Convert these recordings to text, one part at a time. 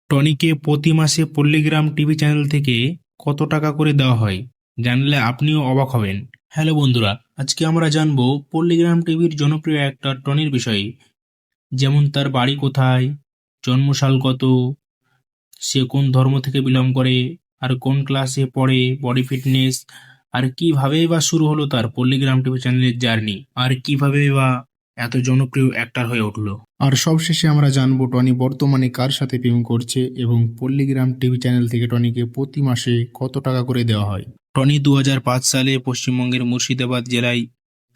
টনিকে প্রতি মাসে পল্লীগ্রাম TV channel থেকে কত টাকা করে দেওয়া হয় জানলে আপনিও অবাক হবেন। হ্যালো বন্ধুরা, আজকে আমরা জানবো পল্লীগ্রাম টিভির জনপ্রিয় অ্যাক্টর টনির বিষয়ে। যেমন তার বাড়ি কোথায়, জন্মসাল কত, সে কোন ধর্ম থেকে বিলং করে, আর কোন ক্লাসে পড়ে, বডি ফিটনেস, আর কিভাবে বা শুরু হলো তার পল্লীগ্রাম টিভি চ্যানেলের জার্নি, আর কিভাবে বা এত জনপ্রিয় অ্যাক্টর হয়ে উঠলো। আর সবশেষে আমরা জানবো টনি বর্তমানে কার সাথে প্রেম করছে এবং পল্লীগ্রাম টিভি চ্যানেল থেকে টনিকে প্রতি মাসে কত টাকা করে দেওয়া হয়। টনি 2005 সালে পশ্চিমবঙ্গের মুর্শিদাবাদ জেলায়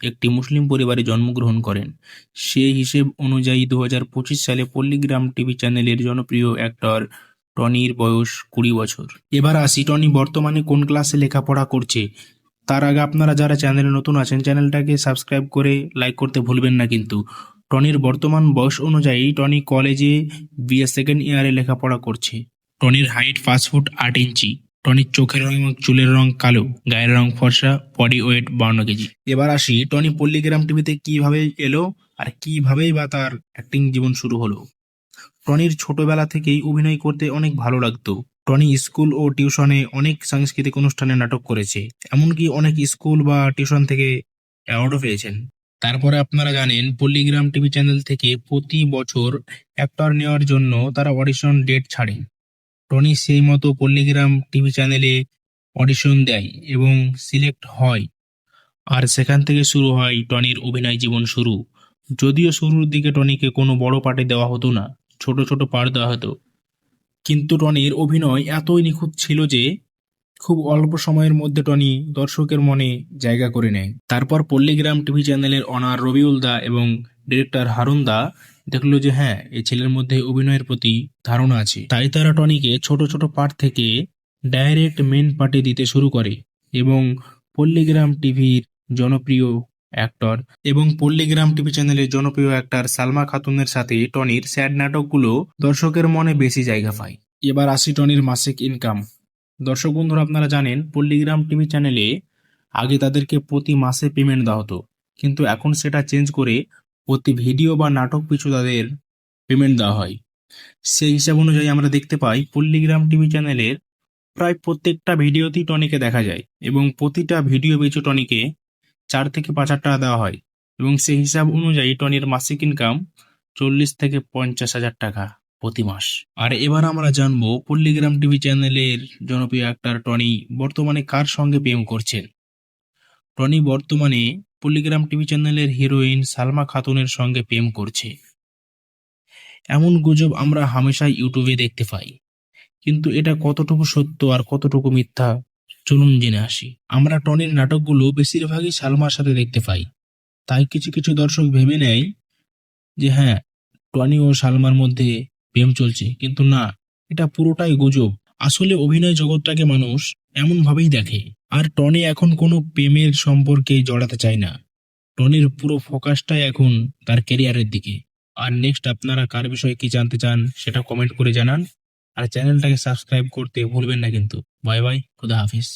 একটি মুসলিম পরিবারে জন্মগ্রহণ করেন। সেই হিসেব অনুযায়ী 2025 সালে পল্লীগ্রাম টিভি চ্যানেলের জনপ্রিয় অ্যাক্টর টনির বয়স 20 বছর। এবার আসি টনি বর্তমানে কোন ক্লাসে লেখাপড়া করছে। তার আগে আপনারা যারা চ্যানেলে নতুন আছেন চ্যানেলটাকে সাবস্ক্রাইব করে লাইক করতে ভুলবেন না কিন্তু। টনির বর্তমান বয়স অনুযায়ী টনি কলেজে বিএ সেকেন্ড ইয়ারে লেখাপড়া করছে। টনির হাইট 5 ফুট 8 ইঞ্চি। টনির চোখের রং এবং চুলের রং কালো, গায়ের রং ফর্সা, বডি ওয়েট 52 কেজি। এবার আসি টনি পল্লীগ্রাম টিভিতে কিভাবে এলো আর কিভাবেই বা তার অ্যাক্টিং জীবন শুরু হলো। টনির ছোটবেলা থেকেই অভিনয় করতে অনেক ভালো লাগতো। টনি স্কুল ও টিউশনে অনেক সাংস্কৃতিক অনুষ্ঠানে নাটক করেছে, এমনকি অনেক স্কুল বা টিউশন থেকে অ্যাওয়ার্ডও পেয়েছেন। তারপরে আপনারা জানেন পল্লীগ্রাম টিভি চ্যানেল থেকে প্রতি বছর অ্যাক্টর নেওয়ার জন্য তারা অডিশন ডেট ছাড়ে। টনি সেই মতো পল্লীগ্রাম টিভি চ্যানেলে অডিশন দেয় এবং সিলেক্ট হয়, আর সেখান থেকে শুরু হয় টনির অভিনয় জীবন শুরু। যদিও শুরুর দিকে টনিকে কোনো বড় পার্টে দেওয়া হতো না, ছোট ছোট পার্ট দেওয়া হতো, কিন্তু টনির অভিনয় এতই নিখুঁত ছিল যে খুব অল্প সময়ের মধ্যে টনি দর্শকের মনে জায়গা করে নেয়। তারপর পল্লীগ্রাম টিভি চ্যানেলের অনার রবিউল দা এবং ডিরেক্টর হারুন দা দেখলো যে হ্যাঁ, এই ছেলের মধ্যে অভিনয়ের প্রতি ধারণা আছে, তাই তারা টনিকে ছোট ছোট পার্ট থেকে ডাইরেক্ট মেন পার্টে দিতে শুরু করে। এবং পল্লীগ্রাম টিভির জনপ্রিয় অ্যাক্টর পল্লীগ্রাম টিভি চ্যানেলের জনপ্রিয় অ্যাক্টর সালমা খাতুনের সাথে টনির স্যাড নাটকগুলো দর্শকের মনে বেশি জায়গা পায়। এবার আসি টনির মাসিক ইনকাম। দর্শক বন্ধুরা, আপনারা জানেন পল্লীগ্রাম টিভি চ্যানেলে আগে তাদেরকে প্রতি মাসে পেমেন্ট দেওয়া হতো, কিন্তু এখন সেটা চেঞ্জ করে প্রতি ভিডিও বা নাটক পিছু তাদের পেমেন্ট দেওয়া হয়। সেই হিসাব অনুযায়ী আমরা দেখতে পাই পল্লীগ্রাম টিভি চ্যানেলের প্রায় প্রত্যেকটা ভিডিওতেই টনিকে দেখা যায় এবং প্রতিটা ভিডিও পিছু টনিকে 4 থেকে 5 হাজার টাকা দেওয়া হয়। এবং সেই হিসাব অনুযায়ী টনির মাসিক ইনকাম 40 থেকে 50 হাজার টাকা প্রতি মাস। আর এবার আমরা জানবো পল্লীগ্রাম টিভি চ্যানেলের জনপ্রিয় অ্যাক্টর টনি বর্তমানে কার সঙ্গে প্রেম করছেন। টনি বর্তমানে পল্লীগ্রাম টিভি চ্যানেলের হিরোইন সালমা খাতুনের সঙ্গে প্রেম করছে, এমন গুজব আমরা হামেশাই ইউটিউবে দেখতে পাই, কিন্তু এটা কতটুকু সত্য আর কতটুকু মিথ্যা চলুন জেনে আসি। আমরা টনির নাটকগুলো বেশিরভাগই সালমার সাথে দেখতে পাই, তাই কিছু কিছু দর্শক ভেবে নেয় যে হ্যাঁ, টনি ও সালমার মধ্যে প্রেম চলছে, কিন্তু না, এটা পুরোটাই গুজব। আসলে অভিনয় জগৎটাকে মানুষ এমন ভাবেই দেখে। আর টনি এখন কোনো প্রেমের সম্পর্কে জড়াতে চায় না। টনির পুরো ফোকাসটাই এখন তার ক্যারিয়ারের দিকে। আর নেক্সট আপনারা কার বিষয়ে কি জানতে চান সেটা কমেন্ট করে জানান, আর চ্যানেলটাকে সাবস্ক্রাইব করতে ভুলবেন না কিন্তু। বাই বাই, খুদা হাফিজ।